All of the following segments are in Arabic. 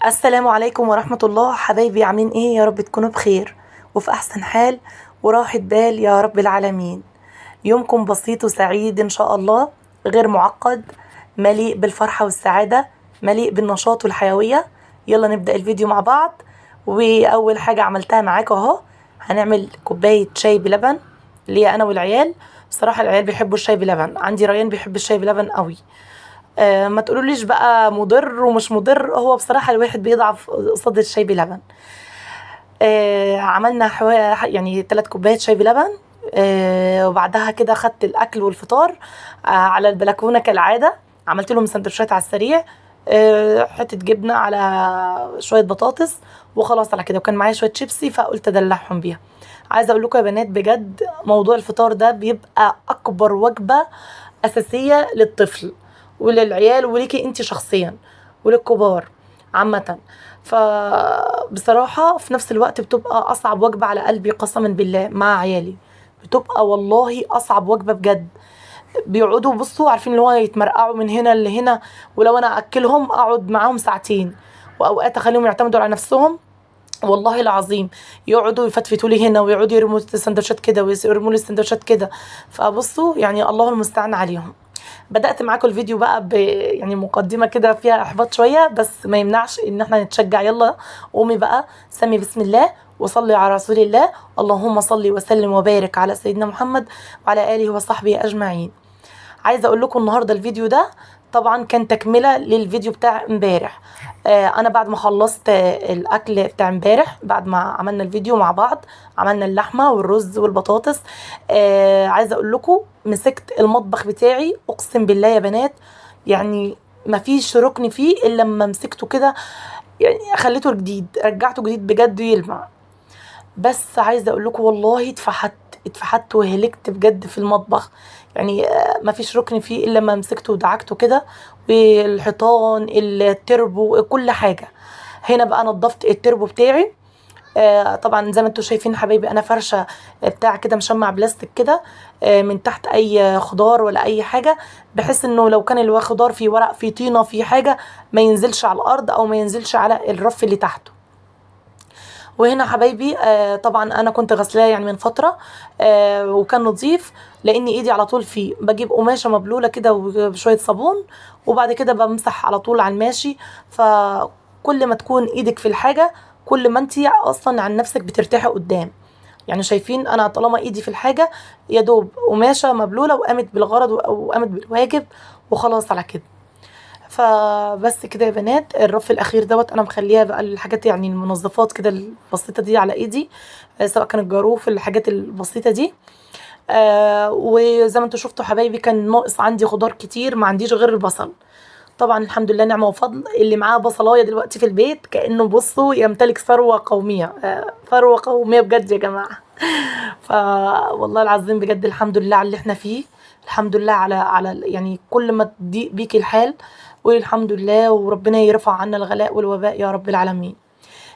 السلام عليكم ورحمة الله. حبايبي عاملين ايه؟ يا رب تكونوا بخير وفي احسن حال وراحة بال يا رب العالمين. يومكم بسيط وسعيد ان شاء الله، غير معقد، مليء بالفرحة والسعادة، مليء بالنشاط والحيوية. يلا نبدأ الفيديو مع بعض. واول حاجة عملتها معاكم اهو، هنعمل كوباية شاي بلبن ليا انا والعيال. بصراحة العيال بيحبوا الشاي بلبن، عندي ريان بيحب الشاي بلبن قوي. ما تقولوليش بقى مضر ومش مضر، هو بصراحة الواحد بيضعف قصاد الشاي بلبن. عملنا يعني 3 كوبايات شاي بلبن. وبعدها كده خدت الاكل والفطار على البلكونة كالعادة. عملت لهم سندوتشات على السريع، حتة جبنة على شوية بطاطس وخلاص على كده، وكان معايا شوية شيبسي فقلت ادلعهم بيها. عايزة اقول لكم يا بنات بجد، موضوع الفطار ده بيبقى اكبر وجبة اساسية للطفل وللعيال وليكي انت شخصيا وللكبار عامة. فبصراحة في نفس الوقت بتبقى أصعب وجبة على قلبي قسما بالله مع عيالي. بتبقى والله أصعب وجبة بجد. بيقعدوا بصوا عارفين اللي هو يتمرقعوا من هنا لهنا، ولو أنا أكلهم أقعد معاهم ساعتين، وأوقات أخليهم يعتمدوا على نفسهم. والله العظيم يقعدوا يفتفتوا لي هنا ويقعدوا يرموا السندوتشات كده ويرموا لي السندوتشات كده. فبصوا يعني الله المستعان عليهم. بدأت معاكم الفيديو بقى يعني مقدمة كده فيها إحباط شوية، بس ما يمنعش إن احنا نتشجع. يلا قومي بقى سمي بسم الله وصلي على رسول الله. اللهم صلي وسلم وبارك على سيدنا محمد وعلى آله وصحبه أجمعين. عايزه اقول لكم النهارده الفيديو ده طبعا كان تكمله للفيديو بتاع امبارح. انا بعد ما خلصت الاكل بتاع امبارح، بعد ما عملنا الفيديو مع بعض، عملنا اللحمه والرز والبطاطس. عايزه اقول لكم مسكت المطبخ بتاعي، اقسم بالله يا بنات يعني ما فيش ركن فيه الا لما مسكته كده، يعني خليته جديد، رجعته جديد بجد يلمع. بس عايزه اقول لكم والله اتفحت وهلكت بجد في المطبخ. يعني ما فيش ركن فيه الا لما مسكته ودعكته كده، والحيطان التربو كل حاجه. هنا بقى نظفت التربو بتاعي. طبعا زي ما انتم شايفين حبايبي انا فرشه بتاع كده مشمع بلاستيك كده، من تحت اي خضار ولا اي حاجه، بحيث انه لو كان الخضار فيه ورق فيه طينه فيه حاجه ما ينزلش على الارض او ما ينزلش على الرف اللي تحته. وهنا حبايبي طبعا انا كنت غسلاه يعني من فتره، وكان نظيف، لان ايدي على طول فيه. بجيب قماشه مبلوله كده وشويه صابون، وبعد كده بمسح على طول على الماشي. فكل ما تكون ايدك في الحاجه كل ما انتي اصلا عن نفسك بترتاحي قدام. يعني شايفين انا طالما ايدي في الحاجه يا دوب قماشه مبلوله وقامت بالغرض وقامت بالواجب وخلاص على كده. فبس كده يا بنات، الرف الاخير دوت انا مخليها بقى الحاجات يعني المنظفات كده البسيطه دي على ايدي، سواء كان الجاروف الحاجات البسيطه دي. وزي ما انتوا شفتوا حبايبي كان ناقص عندي خضار كتير، ما عنديش غير البصل. طبعا الحمد لله نعمه وفضل، اللي معاه بصلايه دلوقتي في البيت كانه بصوا يمتلك ثروه قوميه، ثروه قوميه بجد يا جماعه. فوالله العظيم بجد الحمد لله على اللي احنا فيه. الحمد لله على يعني كل ما تضيق بيك الحال قولي الحمد لله، وربنا يرفع عنا الغلاء والوباء يا رب العالمين.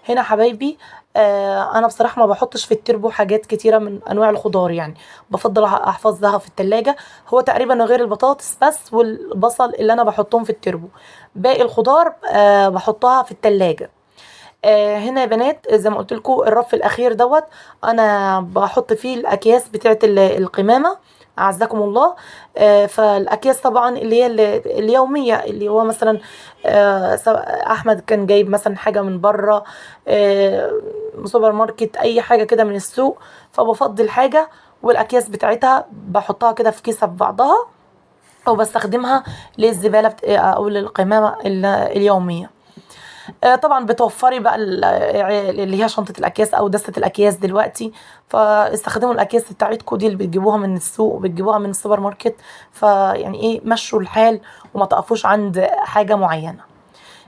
هنا حبايبي انا بصراحه ما بحطش في التربو حاجات كتيره من انواع الخضار، يعني بفضل احفظها في التلاجة. هو تقريبا غير البطاطس بس والبصل اللي انا بحطهم في التربو، باقي الخضار بحطها في التلاجة. هنا يا بنات زي ما قلت لكم الرف الاخير دوت انا بحط فيه الاكياس بتاعه القمامه، اعزكم الله. فالاكياس طبعا اللي هي اليوميه، اللي هو مثلا احمد كان جايب مثلا حاجه من بره، سوبر ماركت، اي حاجه كده من السوق، فبفضل حاجه والاكياس بتاعتها بحطها كده في كيسه في بعضها، او بستخدمها للزباله او للقمامه اليوميه. طبعا بتوفري بقى اللي هي شنطة الأكياس أو دستة الأكياس دلوقتي. فاستخدموا الأكياس بتاعتكم دي اللي بتجيبوها من السوق وبتجيبوها من السوبر ماركت. فيعني إيه مشوا الحال وما تقفوش عند حاجة معينة.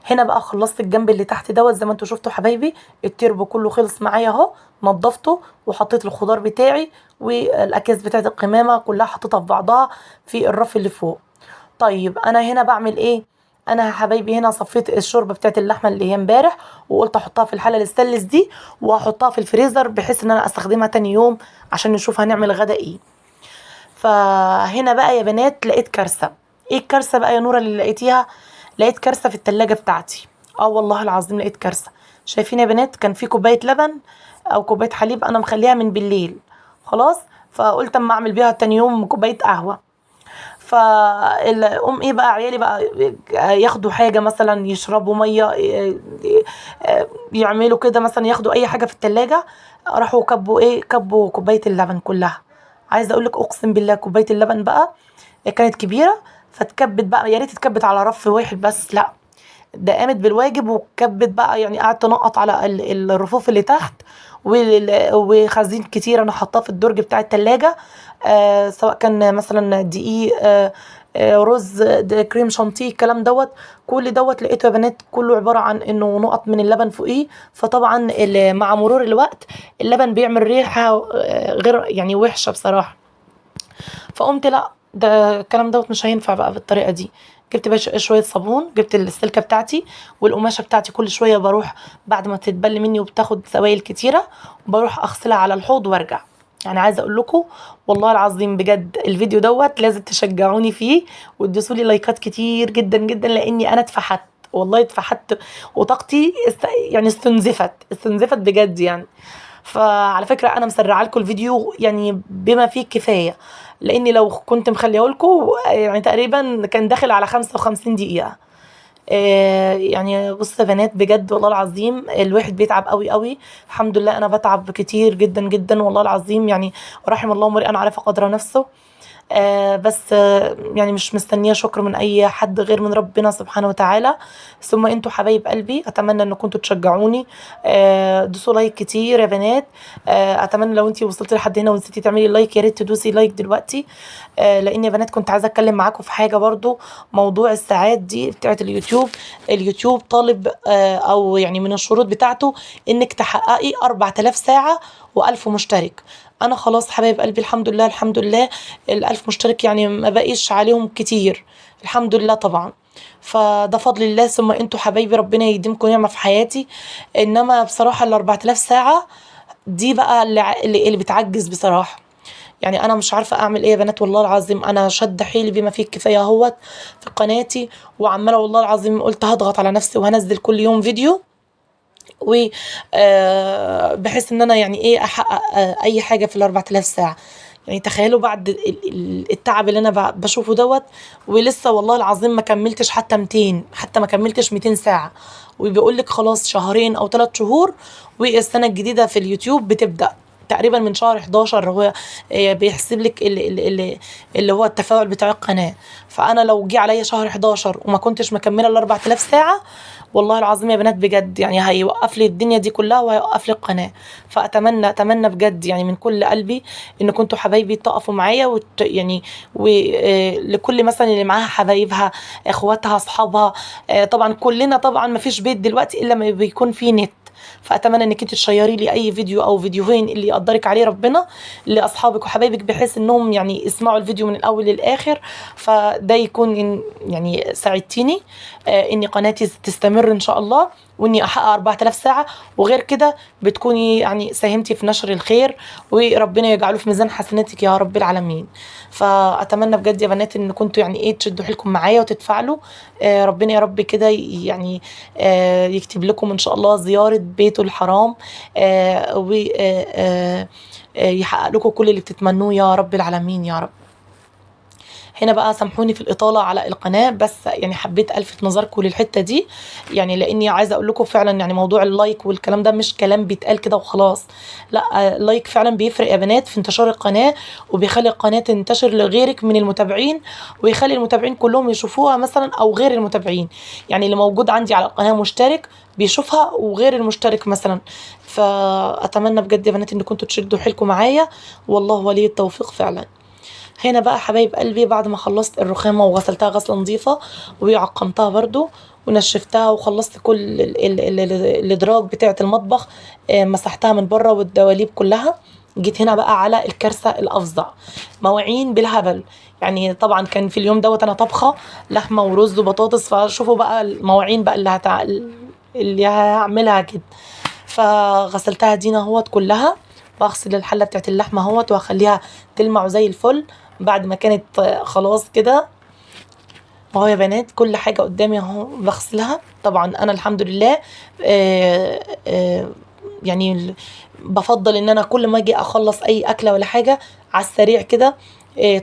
هنا بقى خلصت الجنب اللي تحت دوت زي ما انتوا شفتوا حبايبي، التربو كله خلص معايا اهو. نضفته وحطيت الخضار بتاعي والأكياس بتاعت القمامة كلها حطيتها في بعضها في الرف اللي فوق. طيب انا هنا بعمل ايه؟ انا يا حبايبي هنا صفيت الشوربه بتاعت اللحمه اللي هي امبارح، وقلت احطها في الحله الستانلس دي واحطها في الفريزر بحيث ان انا استخدمها تاني يوم عشان نشوف هنعمل غدا ايه. فهنا بقى يا بنات لقيت كارثه. ايه الكارثه بقى يا نوره اللي لقيتيها؟ لقيت كارثه في التلاجة بتاعتي. والله العظيم لقيت كارثة. شايفين يا بنات، كان في كوباية لبن او كوباية حليب انا مخليها من بالليل خلاص، فقلت اما اعمل بيها تاني يوم كوباية قهوة. فالام ايه بقى، عيالي بقى ياخدوا حاجه مثلا، يشربوا ميه، يعملوا كده مثلا، ياخدوا اي حاجه في التلاجة، راحوا كبوا كوبايه اللبن كلها. عايزه اقول لك اقسم بالله كوبايه اللبن بقى كانت كبيره، فاتكبت بقى، يا ريت اتكبت على رف واحد بس، لا ده قامت بالواجب وكبت بقى، يعني قعدت تنقط على الرفوف اللي تحت، وخزين كتير انا حطاه في الدرج بتاع التلاجة. سواء كان مثلا دقيق، رز، كريم شانتيه، الكلام دوت، كل دوت لقيته يا بنات كله عبارة عن انه نقط من اللبن فوقيه. فطبعا مع مرور الوقت اللبن بيعمل ريحة غير يعني وحشة بصراحة. فقمت لا، ده الكلام دوت مش هينفع بقى بالطريقه دي. جبت بقى شويه صابون، جبت السلكه بتاعتي والقماشه بتاعتي، كل شويه بروح بعد ما تتبل مني وبتاخد سوائل كتيره، بروح اغسلها على الحوض وارجع. يعني عايزه اقول لكم والله العظيم بجد الفيديو دوت لازم تشجعوني فيه وتدوسوا لي لايكات كتير جدا جدا، لاني انا اتفحت، والله اتفحت، وطاقتي يعني استنزفت بجد يعني. فعلى فكرة أنا مسرعة لكم الفيديو يعني بما فيه الكفاية، لأني لو كنت مخليه لكم يعني تقريبا كان داخل على 55 دقيقة. يعني بص يا بنات بجد والله العظيم الواحد بيتعب قوي قوي. الحمد لله أنا بتعب كتير جدا جدا والله العظيم، يعني رحم الله امرئ عرف قدر نفسه. بس يعني مش مستنية شكر من أي حد غير من ربنا سبحانه وتعالى. ثم انتوا حبايب قلبي، أتمنى انكم انتوا تشجعوني، دوسوا لايك كتير يا بنات. أتمنى لو انتي وصلتي لحد هنا ونسيتي تعملي لايك، يا ريت تدوسي لايك دلوقتي. لأن يا بنات كنت عايزة أتكلم معاكم في حاجة برضو، موضوع الساعات دي بتاعت اليوتيوب. اليوتيوب طالب أو يعني من الشروط بتاعته إنك تحققي 4000 ساعة و1000 مشترك. انا خلاص حبايب قلبي الحمد لله الحمد لله، ال1000 مشترك يعني ما بقيش عليهم كتير، الحمد لله طبعا. فده فضل الله، ثم انتوا حبايبي ربنا يديمكم نعمة في حياتي. انما بصراحة ال4000 ساعة دي بقى اللي بتعجز بصراحة. يعني انا مش عارفة اعمل ايه يا بنات، والله العظيم انا شد حيلي بما فيه الكفاية اهوت في قناتي، وعمالة والله العظيم قلت هضغط على نفسي وهنزل كل يوم فيديو، و بحيث ان انا يعني ايه احقق اي حاجه في ال4000 ساعه. يعني تخيلوا بعد التعب اللي انا بشوفه دوت، ولسه والله العظيم ما كملتش حتى 200، حتى ما كملتش 200 ساعه، وبيقول لك خلاص شهرين او 3 شهور والسنه الجديده في اليوتيوب بتبدا تقريبا من شهر 11. هو بيحسب لك اللي هو التفاعل بتاع القناه. فانا لو جه عليا شهر 11 وما كنتش مكمله ال4000 ساعه، والله العظيم يا بنات بجد يعني هيوقف لي الدنيا دي كلها وهيوقف لي القناه. فاتمنى بجد يعني من كل قلبي ان كنتوا حبايبي تقفوا معايا يعني، ولكل مثلا اللي معاها حبايبها، اخواتها، اصحابها، طبعا كلنا طبعا ما فيش بيت دلوقتي الا ما بيكون فيه نت. فاتمنى انك انت تشيري لي اي فيديو او فيديوهين اللي يقدرك عليه ربنا لاصحابك وحبايبك، بحيث انهم يعني يسمعوا الفيديو من الاول للاخر. فده يكون يعني ساعدتيني ان قناتي تستمر ان شاء الله، واني احقق 4000 ساعه. وغير كده بتكوني يعني ساهمتي في نشر الخير، وربنا يجعله في ميزان حسناتك يا رب العالمين. فاتمنى بجد يا بنات ان كنتوا يعني ايه تشدوا حيلكم معايا وتتفاعلوا. ربنا يا رب كده يعني يكتب لكم ان شاء الله زياره بيته الحرام، ويحقق لكم كل اللي بتتمنوه يا رب العالمين يا رب. هنا بقى سامحوني في الإطالة على القناة، بس يعني حبيت ألفت نظركم للحتة دي، يعني لأني عايزة أقول لكم فعلا يعني موضوع اللايك والكلام ده مش كلام بيتقال كده وخلاص، لا اللايك فعلا بيفرق يا بنات في انتشار القناة، وبيخلي القناة تنتشر لغيرك من المتابعين، ويخلي المتابعين كلهم يشوفوها مثلا، أو غير المتابعين يعني اللي موجود عندي على القناة مشترك بيشوفها وغير المشترك مثلا. فأتمنى بجد يا بنات إن كنتوا تشدوا حيلكم معايا، والله ولي التوفيق فعلا. هنا بقى حبايب قلبي بعد ما خلصت الرخامة وغسلتها غسلة نظيفة وعقمتها برضو ونشفتها، وخلصت كل الادراج بتاعة المطبخ، مسحتها من بره والدواليب كلها. جيت هنا بقى على الكارثة الأفظع، مواعين بالهبل. يعني طبعا كان في اليوم دوت أنا طبخة لحمة ورز وبطاطس، فشوفوا بقى المواعين بقى اللي هعملها كده. فغسلتها دينا اهوت كلها، واغسل الحله بتاعت اللحمه اهوت واخليها تلمع زي الفل بعد ما كانت خلاص كده. اهو يا بنات كل حاجة قدامي اهو بغسلها. طبعا انا الحمد لله آه، آه، يعني بفضل ان انا كل ما اجي اخلص اي اكلة ولا حاجة على السريع كده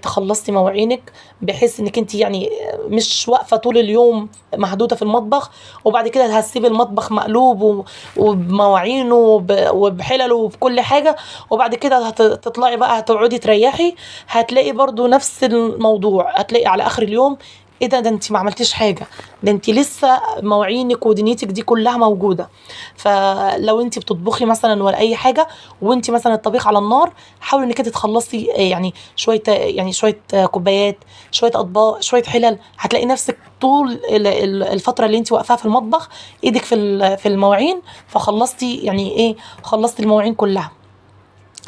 تخلصي مواعينك، بحيث انك انت يعني مش واقفة طول اليوم محدودة في المطبخ، وبعد كده هتسيبي المطبخ مقلوب وبمواعينه وبحلله وبكل حاجة، وبعد كده هتطلعي بقى هتقعدي تريحي، هتلاقي برضو نفس الموضوع، هتلاقي على اخر اليوم ايه ده انت ما عملتيش حاجه، ده انت لسه مواعينك ودنيتك دي كلها موجوده. فلو انت بتطبخي مثلا ولا اي حاجه وانت مثلا الطبيخ على النار، حاولي انك انت تخلصي يعني شويه، يعني شويه كوبايات، شويه اطباق، شويه حلل، هتلاقي نفسك طول الفتره اللي انت واقفاها في المطبخ ايدك في المواعين، فخلصتي يعني ايه، خلصتي المواعين كلها.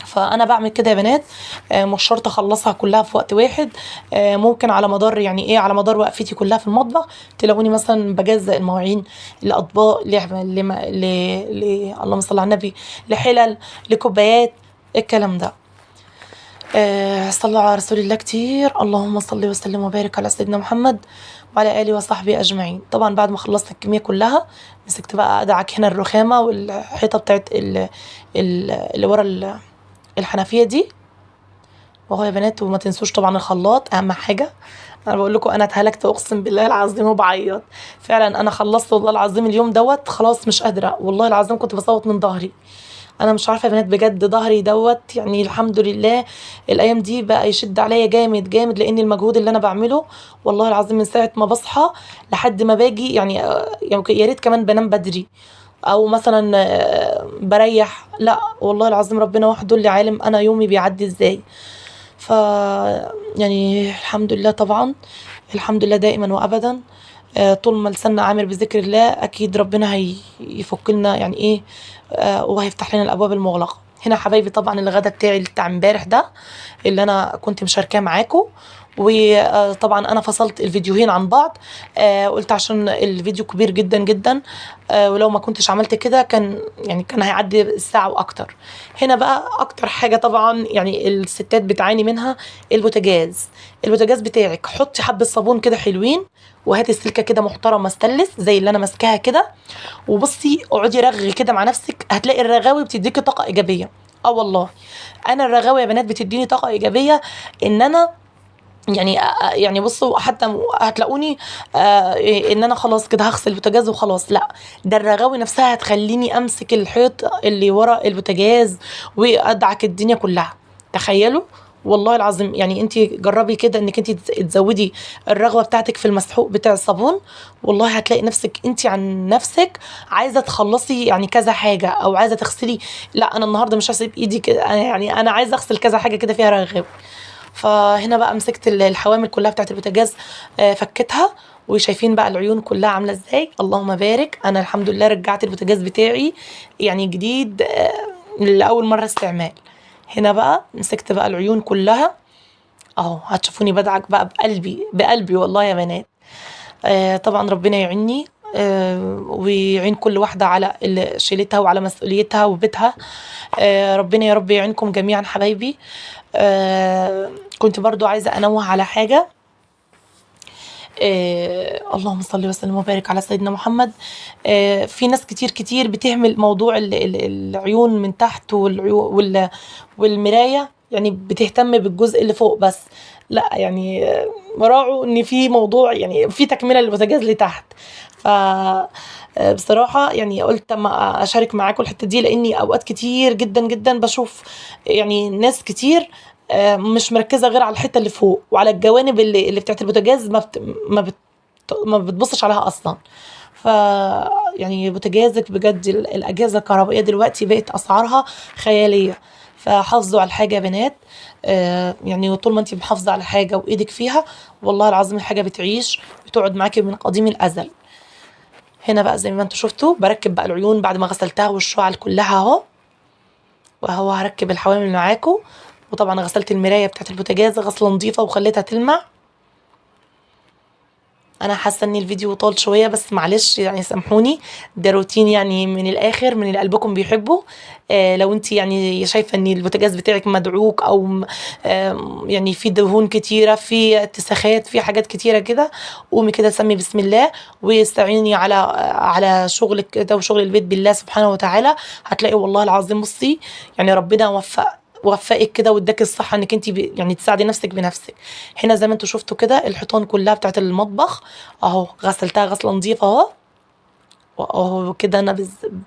فانا بعمل كده يا بنات، مش شرط اخلصها كلها في وقت واحد، ممكن على مدار يعني ايه، على مدار وقفتي كلها في المطبخ تلاقوني مثلا بجزء المواعين لاطباق اللهم صل على النبي، لحلل، لكوبايات، الكلام ده. صلى على رسول الله كتير، اللهم صل وسلم وبارك على سيدنا محمد وعلى اله وصحبه اجمعين. طبعا بعد ما خلصت الكميه كلها مسكت بقى ادعك هنا الرخامه والحيطه بتاعت اللي ورا الحنفيه دي. وهو يا بنات وما تنسوش طبعا الخلاط اهم حاجه. انا بقول لكم انا اتهلكت اقسم بالله العظيم وبعيط، فعلا انا خلصت والله العظيم اليوم دوت خلاص مش قادره، والله العظيم كنت بصوت من ظهري. انا مش عارفه يا بنات بجد ظهري دوت يعني الحمد لله الايام دي بقى يشد عليا جامد جامد، لان المجهود اللي انا بعمله والله العظيم من ساعه ما بصحى لحد ما باجي يعني يعني يا ريت كمان بنام بدري او مثلا بريح، لا والله العظيم ربنا وحده اللي عالم انا يومي بيعدي ازاي. ف يعني الحمد لله طبعا، الحمد لله دائما وابدا. طول ما لساننا عامر بذكر الله اكيد ربنا هيفك لنا يعني ايه، وهيفتح لنا الابواب المغلقه. هنا حبايبي طبعا الغدا بتاعي بتاع امبارح ده اللي انا كنت مشاركاه معاكم، وطبعا انا فصلت الفيديوهين عن بعض، قلت عشان الفيديو كبير جدا جدا، ولو ما كنتش عملت كده كان يعني كان هيعدي الساعة واكتر. هنا بقى اكتر حاجة طبعا يعني الستات بتعاني منها، البوتاجاز. البوتاجاز بتاعك حطي حبة صابون كده حلوين، وهاتي السلكة كده محترمة ستانلس زي اللي انا ماسكاها كده، وبصي اقعدي رغي كده مع نفسك، هتلاقي الرغاوي بتديكي طاقة ايجابية. اه والله انا الرغاوي يا بنات بتديني طاقة ايجابية، ان انا يعني يعني بصوا حتى هتلاقوني ان انا خلاص كده هغسل البوتاجاز وخلاص، لا ده الرغاوي نفسها هتخليني امسك الحيط اللي ورا البوتاجاز وادعك الدنيا كلها. تخيلوا والله العظيم، يعني انت جربي كده انك انت تزودي الرغوه بتاعتك في المسحوق بتاع الصابون، والله هتلاقي نفسك انت عن نفسك عايزه تخلصي يعني كذا حاجه، او عايزه تغسلي، لا انا النهارده مش هسيب ايدي كده، يعني انا عايزه اغسل كذا حاجه كده فيها رغاوي. فهنا بقى مسكت الحوامل كلها بتاعت البوتاجاز، فكيتها، وشايفين بقى العيون كلها عامله ازاي، اللهم بارك. انا الحمد لله رجعت البوتاجاز بتاعي يعني جديد لاول مره استعمال. هنا بقى مسكت بقى العيون كلها اهو، هتشوفوني بدعك بقى بقلبي بقلبي والله يا بنات. طبعا ربنا يعيني ويعين كل واحدة على اللي شيلتها وعلى مسؤوليتها وبيتها. ربنا يا رب يعينكم جميعا حبايبي. كنت برضو عايزة أنوه على حاجة. اللهم صل وسلم وبارك على سيدنا محمد. في ناس كتير كتير بتهمل موضوع العيون من تحت والمراية، يعني بتهتم بالجزء اللي فوق بس، لا يعني راعوا ان في موضوع يعني في تكملة للبوتاجاز لتحت. ف بصراحة يعني قلت اما اشارك معاكم الحتة دي، لاني اوقات كتير جدا جدا بشوف يعني ناس كتير مش مركزة غير على الحتة اللي فوق وعلى الجوانب اللي بتاعت البوتاجاز ما بتبصش عليها اصلا. ف يعني بوتاجازك بجد الاجهزه الكهربائيه دلوقتي بقت اسعارها خياليه، فحافظوا على الحاجه يا بنات. يعني طول ما انت محافظه على حاجه وايدك فيها والله العظيم الحاجه بتعيش، بتقعد معاكي من قديم الازل. هنا بقى زي ما انتوا شفتوا بركب بقى العيون بعد ما غسلتها والشعل كلها اهو، وهو هركب الحوامل معاكم. وطبعا غسلت المرايه بتاعت البوتاجاز غسله نظيفه وخليتها تلمع. انا حاسه ان الفيديو طال شويه، بس معلش يعني سامحوني. ده روتين يعني من الاخر، من اللي قلبكم بيحبه. لو انت يعني شايفه ان البوتاجاز بتاعك مدعوك، او يعني في دهون كتيره، في اتساخات، في حاجات كتيره كده، قومي كده سمي بسم الله، واستعيني على شغلك كده وشغل البيت بالله سبحانه وتعالى. هتلاقي والله العظيم بصي، يعني ربنا وفقك كده واداك الصحه انك انت يعني تساعدي نفسك بنفسك. هنا زي ما انتوا شفتوا كده الحيطان كلها بتاعت المطبخ اهو غسلتها غسله نظيفه اهو. واهو كده انا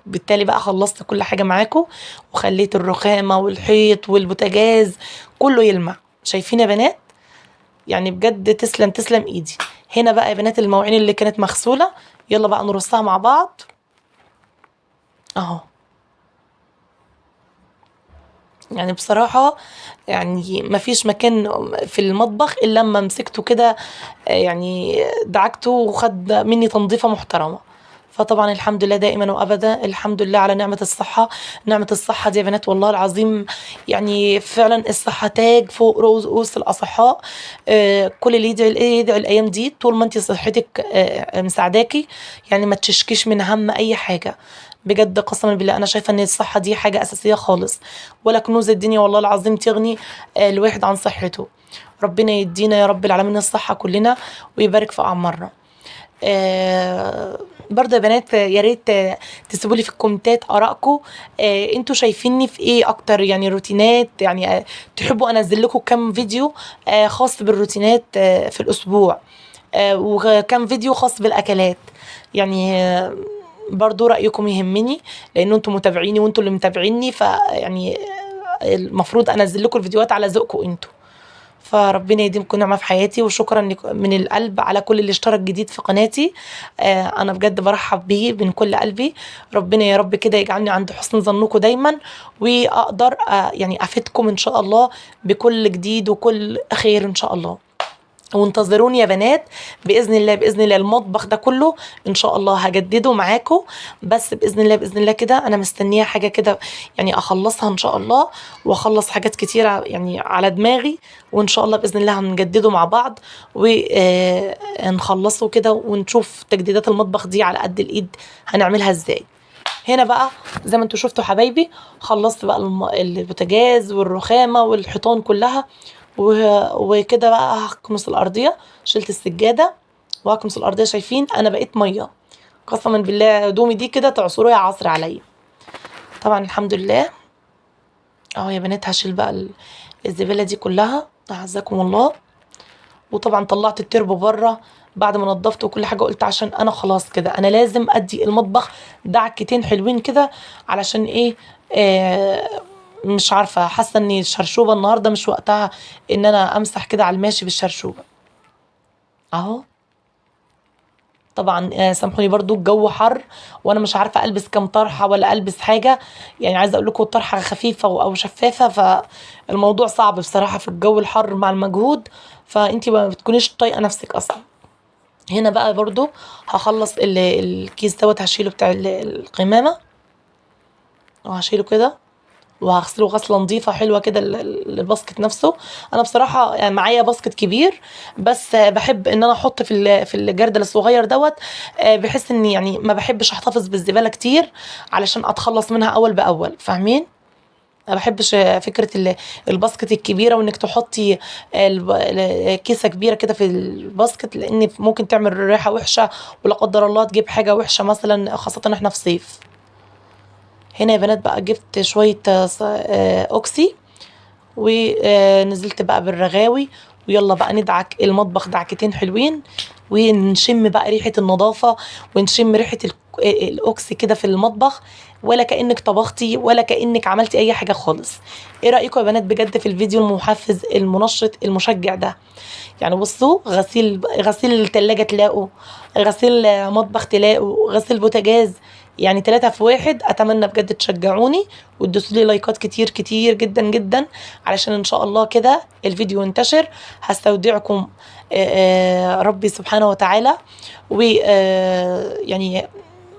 بالتالي بقى خلصت كل حاجه معاكم، وخليت الرخامه والحيط والبوتاجاز كله يلمع. شايفين يا بنات؟ يعني بجد تسلم تسلم ايدي. هنا بقى يا بنات المواعين اللي كانت مغسوله، يلا بقى نرصها مع بعض اهو. يعني بصراحة يعني ما فيش مكان في المطبخ إلا لما مسكته كده، يعني دعكته وخد مني تنظيفة محترمة. فطبعا الحمد لله دائما وابدا، الحمد لله على نعمه الصحه. نعمه الصحه دي يا بنات والله العظيم، يعني فعلا الصحه تاج فوق رؤوس الاصحاء. كل اللي يدعي الايام دي طول ما انت صحتك مساعداكي، يعني ما تشكيش من هم اي حاجه. بجد قسما بالله انا شايفه ان الصحه دي حاجه اساسيه خالص، ولا كنوز الدنيا والله العظيم تغني الواحد عن صحته. ربنا يدينا يا رب العالمين الصحه كلنا، ويبارك في اعمارنا. برضه يا بنات يا ريت تسيبوا لي في الكومنتات ارائكم. انتوا شايفيني في ايه اكتر؟ يعني روتينات، يعني تحبوا انزل لكم كام فيديو خاص بالروتينات في الاسبوع، وكم فيديو خاص بالاكلات؟ يعني برضو رايكم يهمني، لان انتوا متابعيني وانتوا اللي متابعيني، فيعني المفروض انزل لكم الفيديوهات على ذوقكم انتوا. فربنا يديمكم نعمة في حياتي، وشكرا من القلب على كل اللي اشترك جديد في قناتي. انا بجد برحب بيه من كل قلبي. ربنا يا رب كده يجعلني عند حسن ظنكم دايما، واقدر يعني افيدكم ان شاء الله بكل جديد وكل خير ان شاء الله. وانتظروني يا بنات، باذن الله باذن الله المطبخ ده كله ان شاء الله هجدده معاكم. بس باذن الله باذن الله كده انا مستنيه حاجه كده، يعني اخلصها ان شاء الله، واخلص حاجات كتيره يعني على دماغي، وان شاء الله باذن الله هنجدده مع بعض، ونخلصه كده ونشوف تجديدات المطبخ دي على قد الايد هنعملها ازاي. هنا بقى زي ما انتوا شفتوا حبايبي، خلصت بقى البوتاجاز والرخامه والحيطان كلها، وكده بقى هكنس الارضيه. شلت السجاده وهكنس الارضيه. شايفين انا بقيت ميه، قسما بالله هدومي دي كده تعصروها عصر عليا. طبعا الحمد لله اهو يا بنات. هشيل بقى الزباله دي كلها، اعزكم الله. وطبعا طلعت التربو بره بعد ما نضفته وكل حاجه، قلت عشان انا خلاص كده انا لازم ادي المطبخ دعكتين حلوين كده. علشان ايه؟ مش عارفه، حاسه ان الشرشوبه النهارده مش وقتها ان انا امسح كده على الماشي بالشرشوبه اهو. طبعا سامحوني برضو الجو حر، وانا مش عارفه البس كام طرحه ولا البس حاجه. يعني عايزه اقول لكم الطرحه خفيفه او شفافه، فالموضوع صعب بصراحه في الجو الحر مع المجهود، فانتي ما بتكونيش طايقه نفسك اصلا. هنا بقى برضو هخلص الكيس دوت، هشيله بتاع القمامه، وهشيله كده وهغسله غسله نظيفه حلوه كده الباسكت نفسه. انا بصراحه يعني معايا باسكت كبير، بس بحب ان انا احط في الجردل الصغير دوت، بحيث اني يعني ما بحبش احتفظ بالزباله كتير علشان اتخلص منها اول باول، فاهمين؟ ما بحبش فكره الباسكت الكبيره، وانك تحطي كيسه كبيره كده في الباسكت، لان ممكن تعمل ريحه وحشه، ولا قدر الله تجيب حاجه وحشه مثلا، خاصه احنا في صيف. هنا يا بنات بقى جبت شويه اوكسي، ونزلت بقى بالرغاوي، ويلا بقى ندعك المطبخ دعكتين حلوين، ونشم بقى ريحة النظافة، ونشم ريحة الأوكس كده في المطبخ، ولا كأنك طبختي ولا كأنك عملتي أي حاجة خالص. ايه رأيكم يا بنات بجد في الفيديو المحفز المنشط المشجع ده؟ يعني بصوا، غسيل التلاجة تلاقوا، غسيل مطبخ تلاقوا، غسيل بوتاجاز، يعني 3 في 1. اتمنى بجد تشجعوني وتدوسوا لي لايكات كتير كتير جدا جدا، علشان ان شاء الله كده الفيديو ينتشر. هستودعكم ربي سبحانه وتعالى، و يعني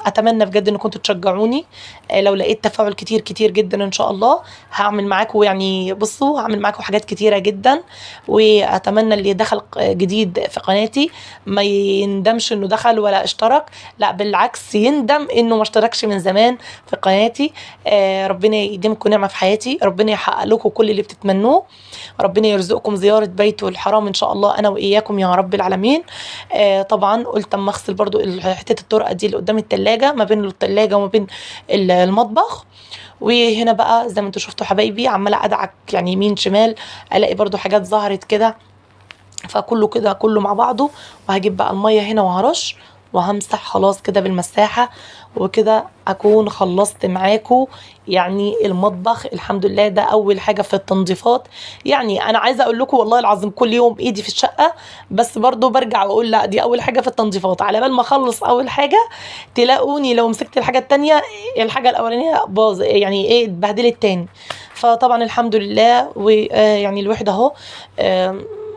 اتمنى بجد ان كنتوا تشجعوني. لو لقيت تفاعل كتير كتير جدا ان شاء الله هعمل معاكم، يعني بصوا هعمل معاكم حاجات كتيره جدا. واتمنى اللي دخل جديد في قناتي ما يندمش انه دخل ولا اشترك، لا بالعكس يندم انه ما اشتركش من زمان في قناتي. ربنا يديمكم نعمه في حياتي، ربنا يحقق لكم كل اللي بتتمنوه، ربنا يرزقكم زياره بيته الحرام ان شاء الله انا واياكم يا رب العالمين. طبعا قلت اما اغسل برضو حته الطرقه دي اللي قدام التلاجة، ما بين التلاجة وما بين المطبخ. وهنا بقى زي ما انتوا شفتوا حبايبي عماله ادعك يعني يمين شمال، الاقي برضو حاجات ظهرت كده، فكله كده كله مع بعضه. وهجيب بقى الميه هنا وهرش وهمسح خلاص كده بالمساحه، وكده اكون خلصت معاكم يعني المطبخ. الحمد لله ده اول حاجه في التنظيفات. يعني انا عايزه اقول لكم والله العظيم كل يوم ايدي في الشقه، بس برضو برجع واقول لا دي اول حاجه في التنظيفات، على بال ما اخلص اول حاجه تلاقوني لو مسكت الحاجه التانية الحاجه الاولانيه باظ يعني ايه اتبهدلت تاني. فطبعا الحمد لله. ويعني الواحد اهو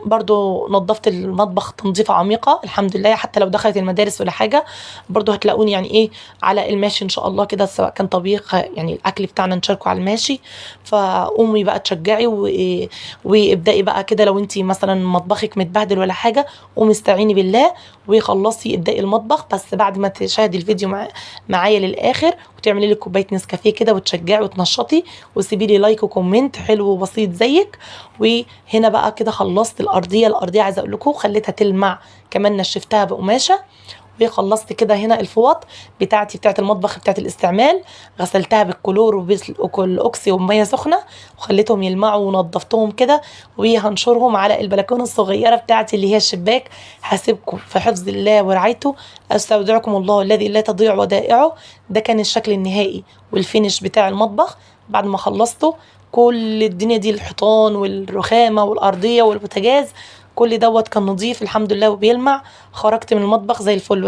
برضو نظفت المطبخ تنظيفة عميقة الحمد لله. حتى لو دخلت المدارس ولا حاجة برضو هتلاقوني يعني ايه على الماشي ان شاء الله كده، سواء كان طبيخ يعني الاكل بتاعنا نشاركه على الماشي. فقومي بقى تشجعي وابدأي بقى كده، لو انتي مثلا مطبخك متبهدل ولا حاجة قومي استعيني بالله وخلصي ابدأي المطبخ. بس بعد ما تشاهدي الفيديو معايا للاخر وتعملي لك كوبايه نسكافيه كده وتشجعي وتنشطي وسيبي لي لايك وكومنت حلو وبسيط زيك. وهنا بقى كده خلصت الارضيه عايزه اقول لكم خليتها تلمع، كمان نشفتها بقماشه. وخلصت كده هنا الفوط بتاعت المطبخ بتاعت الاستعمال، غسلتها بالكلور وبالاوكسي وميه سخنه وخليتهم يلمعوا ونضفتهم كده. وهنشرهم على البلكونه الصغيره بتاعتي اللي هي الشباك. هسيبكم في حفظ الله ورعايته، استودعكم الله الذي لا تضيع ودائعه. ده كان الشكل النهائي والفينش بتاع المطبخ بعد ما خلصته. كل الدنيا دي الحيطان والرخامه والارضيه والبوتاجاز كل دوت كان نظيف الحمد لله وبيلمع. خرجت من المطبخ زي الفل.